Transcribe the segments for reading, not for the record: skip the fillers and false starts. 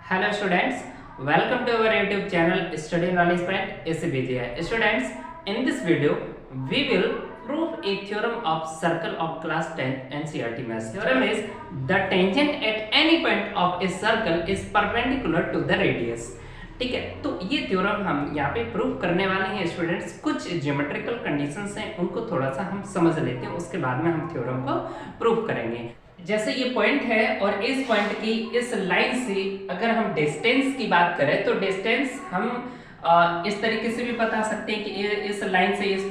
Hello students, welcome to our YouTube channel Study Knowledge Point SCBGI. Students, in this video we will prove a theorem of circle of class 10 NCERT Maths. Theorem is the tangent at any point of a circle is perpendicular to the radius. ठीक है, तो ये theorem हम यहाँ पे prove करने वाले हैं स्टूडेंट्स। कुछ ज्योमेट्रिकल कंडीशंस हैं, उनको थोड़ा सा हम समझ लेते हैं, उसके बाद में हम थ्योरम को प्रूव करेंगे। जैसे ये पॉइंट है और इस पॉइंट की इस लाइन से अगर हम डिस्टेंस की बात करें तो डिस्टेंस हम इस तरीके से भी बता सकते हैं कि इस लाइन से इस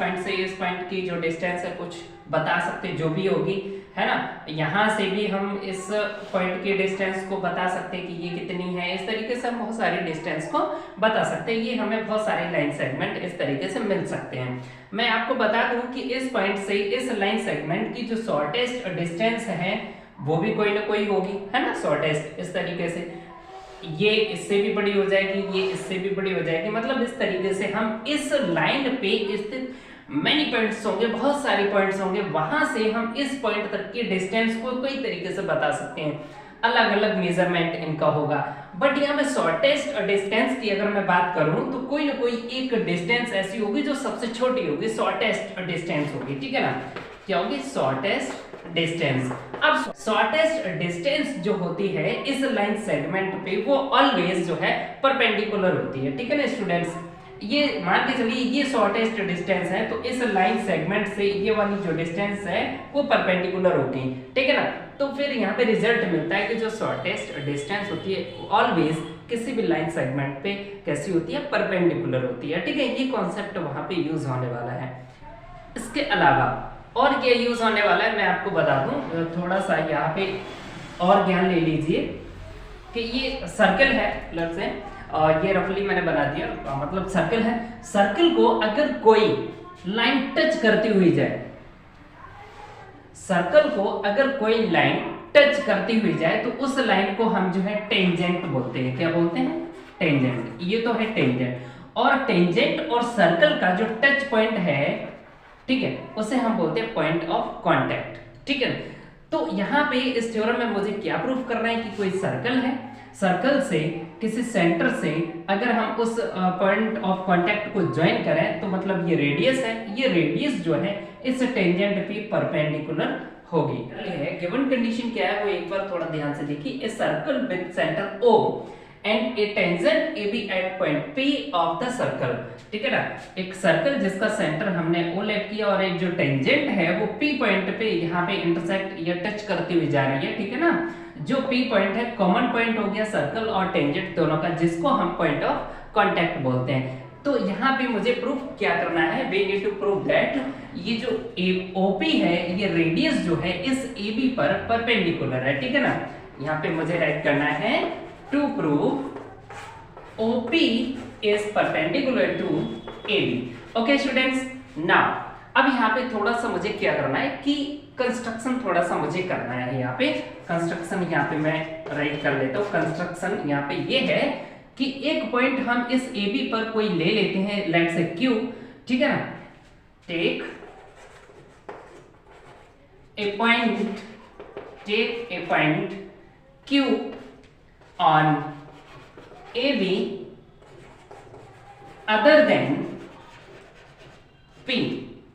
पॉइंट की जो डिस्टेंस है कुछ बता सकते हैं, जो भी होगी, है ना। यहाँ से भी हम इस पॉइंट की डिस्टेंस को बता सकते हैं कि ये कितनी है। इस तरीके से हम बहुत सारी डिस्टेंस को बता सकते हैं। ये हमें बहुत सारे लाइन सेगमेंट इस तरीके से मिल सकते हैं। मैं आपको बता दूं कि इस पॉइंट से इस लाइन सेगमेंट की जो शॉर्टेस्ट डिस्टेंस है वो भी कोई ना कोई होगी, है ना। शॉर्टेस्ट इस तरीके से ये इससे भी बड़ी हो जाएगी, ये इससे भी बड़ी हो जाएगी। मतलब इस तरीके से हम इस लाइन पे स्थित मैनी पॉइंट्स होंगे, बहुत सारे पॉइंट्स होंगे, वहां से हम इस पॉइंट तक की डिस्टेंस को कई तरीके से बता सकते हैं। अलग अलग मेजरमेंट इनका होगा, बट यहाँ पे शॉर्टेस्ट डिस्टेंस की अगर मैं बात करूं तो कोई ना कोई एक डिस्टेंस ऐसी होगी जो सबसे छोटी होगी, शॉर्टेस्ट डिस्टेंस होगी, ठीक है ना। क्या होगी? Shortest distance. अब शॉर्टेस्ट डिस्टेंस जो होती है इस लाइन सेगमेंट पे वो ऑलवेज जो है परपेंडिकुलर होती है, ठीक है ना स्टूडेंट्स। ये मान के चलिए ये शॉर्टेस्ट डिस्टेंस है तो इस लाइन सेगमेंट से ये वाली जो डिस्टेंस है वो परपेंडिकुलर होगी, ठीक है ना। तो फिर यहाँ पे रिजल्ट मिलता है कि जो शॉर्टेस्ट डिस्टेंस होती है ऑलवेज किसी भी लाइन सेगमेंट पे कैसी होती है? परपेंडिकुलर होती है, ठीक है। ये कॉन्सेप्ट वहां पे यूज होने वाला है। इसके अलावा और क्या यूज होने वाला है मैं आपको बता दूं, थोड़ा सा यहाँ पे और ज्ञान ले लीजिए कि ये सर्कल है, लेट्स से ये रफली मैंने बना दिया, मतलब सर्कल है। सर्कल को अगर कोई लाइन टच करती हुई जाए, सर्कल को अगर कोई लाइन टच करती हुई जाए तो उस लाइन को हम जो है टेंजेंट बोलते हैं। क्या बोलते हैं? टेंजेंट। ये तो है टेंजेंट। और टेंजेंट और सर्कल का जो टच पॉइंट है, ठीक है, उसे हम बोलते हैं पॉइंट ऑफ कांटेक्ट, ठीक है। तो यहाँ पे इस थ्योरम में मुझे क्या प्रूफ करना है कि कोई सर्कल है, सर्कल से किसी सेंटर से अगर हम उस पॉइंट ऑफ कांटेक्ट को ज्वाइन करें तो मतलब ये रेडियस है, ये रेडियस जो है इस टेंजेंट पे परपेंडिकुलर होगी। गिवन कंडीशन क्या है वो एक बार थोड़ा ध्यान से देखिए। A circle with centre O and a tangent AB at point P of the circle, ठीक है ना। एक सर्कल जिसका सेंटर हमने O लेट किया और एक जो टेंजेंट है वो P पॉइंट पे यहाँ पे इंटरसेक्ट या टच करती हुई जा रही है, ठीक है ना। जो P पॉइंट है कॉमन पॉइंट हो गया सर्कल और टेंजेंट दोनों का, जिसको हम पॉइंट ऑफ कांटेक्ट बोलते हैं। तो यहाँ पे मुझे प्रूफ क्या करना है? We need to prove that ये जो OP है ये रेडियस जो है इस AB पर परपेंडिकुलर है, ठीक है ना। यहाँ पे मुझे राइट करना है to prove OP is perpendicular to AB. Okay students, now अब यहाँ पे थोड़ा सा मुझे क्या करना है कि कंस्ट्रक्शन थोड़ा सा मुझे करना है। यहाँ पे कंस्ट्रक्शन यहाँ पे मैं राइट कर लेता हूँ। कंस्ट्रक्शन यहाँ पे ये है कि एक पॉइंट हम इस AB पर कोई ले लेते हैं, लेट्स से Q, ठीक है ना। Take a point Q on AB other than P,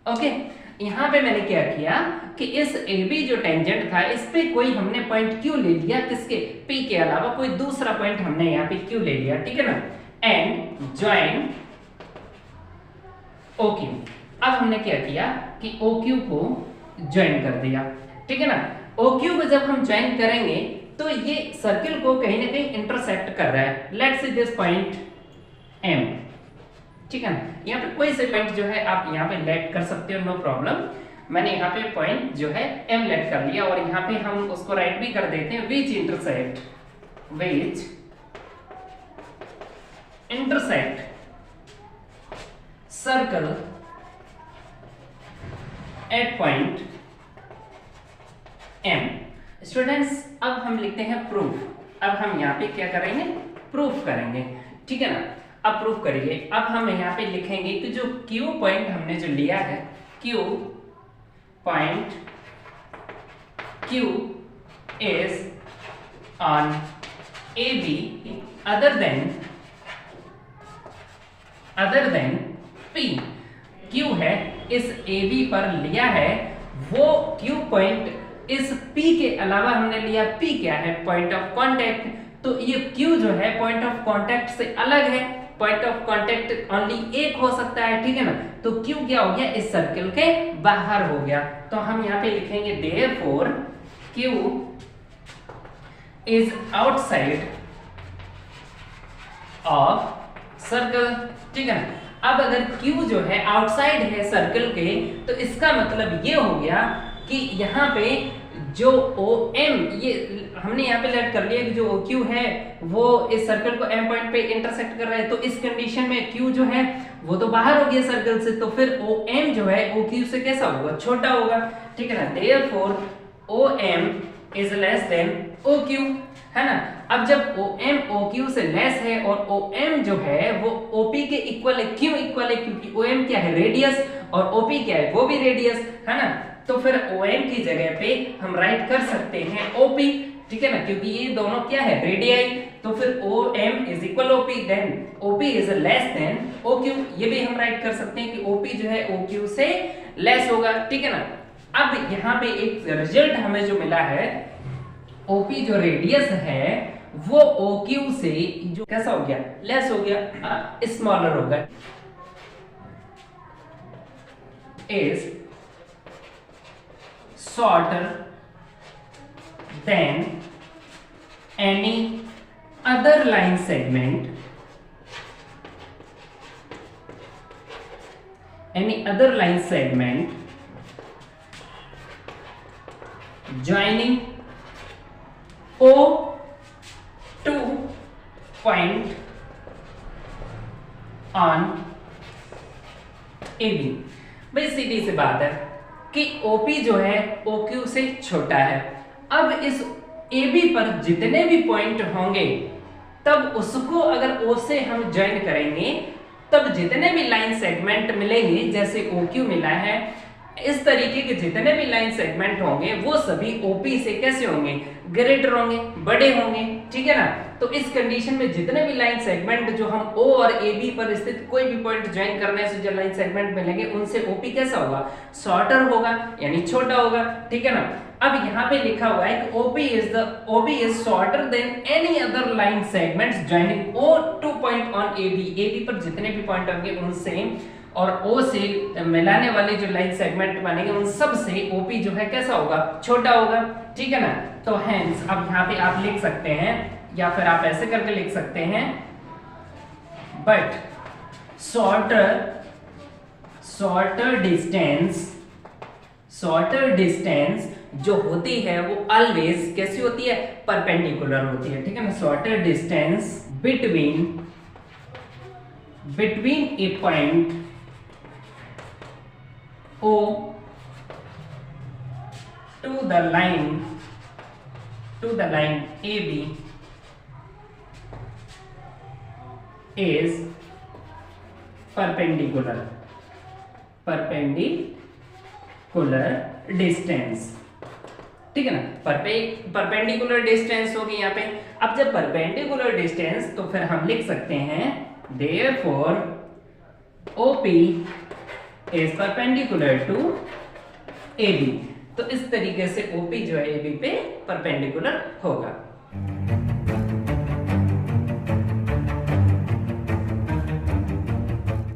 okay. यहां पे मैंने क्या किया कि इस AB जो टेंजेंट था इस पे कोई हमने पॉइंट Q ले लिया, किसके? P के अलावा कोई दूसरा पॉइंट हमने यहाँ पे Q ले लिया, ठीक है ना। And join OQ। अब हमने क्या किया कि OQ को ज्वाइन कर दिया, ठीक है ना। OQ को जब हम ज्वाइन करेंगे तो ये सर्किल को कहीं ना कहीं इंटरसेक्ट कर रहा है, let's say this point M, ठीक है ना। यहाँ पे कोई से पॉइंट जो है आप यहाँ पे लेट कर सकते हो, नो प्रॉब्लम। मैंने यहाँ पे पॉइंट जो है M लेट कर लिया और यहाँ पे हम उसको राइट भी कर देते हैं, विच intersect circle eight point M। Students अब हम लिखते हैं प्रूफ। अब हम यहाँ पे क्या करेंगे? प्रूफ करेंगे, ठीक है ना। अब प्रूफ करिए। अब हम यहाँ पे लिखेंगे कि जो Q पॉइंट हमने जो लिया है, Q point Q is on AB other than P। Q है इस AB पर लिया है, वो Q पॉइंट इस P के अलावा हमने लिया। P क्या है? Point of contact. तो ये Q जो है पॉइंट ऑफ कांटेक्ट से अलग है, पॉइंट ऑफ कांटेक्ट ओनली एक हो सकता है, ठीक है ना। तो Q क्या हो गया? इस सर्कल के बाहर हो गया। तो हम यहाँ पे लिखेंगे therefore Q is outside of circle, ठीक है ना। अब अगर Q जो है आउटसाइड है सर्कल के, तो इसका मतलब ये हो गया कि यहाँ पे जो OM, ये हमने यहाँ पे लेट कर लिया कि जो OQ है वो इस सर्कल को M पॉइंट पे इंटरसेक्ट कर रहा है। तो इस कंडीशन में Q जो है वो तो बाहर हो गया सर्कल से, तो फिर OM जो है OQ से कैसा होगा? छोटा होगा, ठीक है ना। Therefore OM is less than OQ, है ना। अब जब OM OQ से लेस है और OM जो है वो OP के इक्वल है, क्यों इक्वल है? क्योंकि OM क्या है? रेडियस, और OP क्या है? वो भी रेडियस, है ना। तो फिर OM की जगह पे हम राइट कर सकते हैं OP, ठीक है ना, क्योंकि ये दोनों क्या है? रेडियाई। तो फिर OM is equal OP, then OP is less than OQ। ये भी हम राइट कर सकते हैं कि OP जो है OQ से लेस होगा, ठीक है ना। अब यहाँ पे एक रिजल्ट हमें जो मिला है, OP जो रेडियस है वो OQ से जो कैसा हो गया? लेस हो गया, स्मॉलर होगा, is shorter than any other line segment, joining O to point on AB। भाई सीधी सी बात है कि OP जो है OQ से छोटा है। अब इस AB पर जितने भी पॉइंट होंगे, तब उसको अगर O से हम ज्वाइन करेंगे, तब जितने भी लाइन सेगमेंट मिलेंगे, जैसे OQ मिला है, इस तरीके के जितने भी लाइन सेगमेंट होंगे वो सभी OP से कैसे होंगे? ग्रेटर होंगे, बड़े होंगे, ठीक है ना। तो इस कंडीशन में जितने भी लाइन सेगमेंट जो हम O और AB पर स्थित कोई भी पॉइंट ज्वाइन करने से जो लाइन सेगमेंट मिलेंगे, उनसे OP कैसा होगा? शॉर्टर होगा, यानी छोटा होगा, ठीक है ना। अब यहाँ पे लिखा हुआ है कि OP is shorter than any other line segments joining O two point on AB पर जितने भी पॉइंट होंगे उनसे और O से मिलाने वाले जो लाइन सेगमेंट बनेंगे उन सब से OP जो है कैसा होगा? छोटा होगा, ठीक है ना। तो हेंस अब यहाँ पे आप लिख सकते हैं, या फिर आप ऐसे करके लिख सकते हैं, बट शॉर्टर डिस्टेंस जो होती है वो ऑलवेज कैसी होती है? परपेंडिकुलर होती है, ठीक है ना। Shorter distance between A point O to the line AB is perpendicular distance, ठीक है ना। परपेंडिकुलर डिस्टेंस होगी यहाँ पे। अब जब परपेंडिकुलर डिस्टेंस, तो फिर हम लिख सकते हैं therefore OP is perpendicular to AB। तो इस तरीके से OP जो है AB पे परपेंडिकुलर होगा।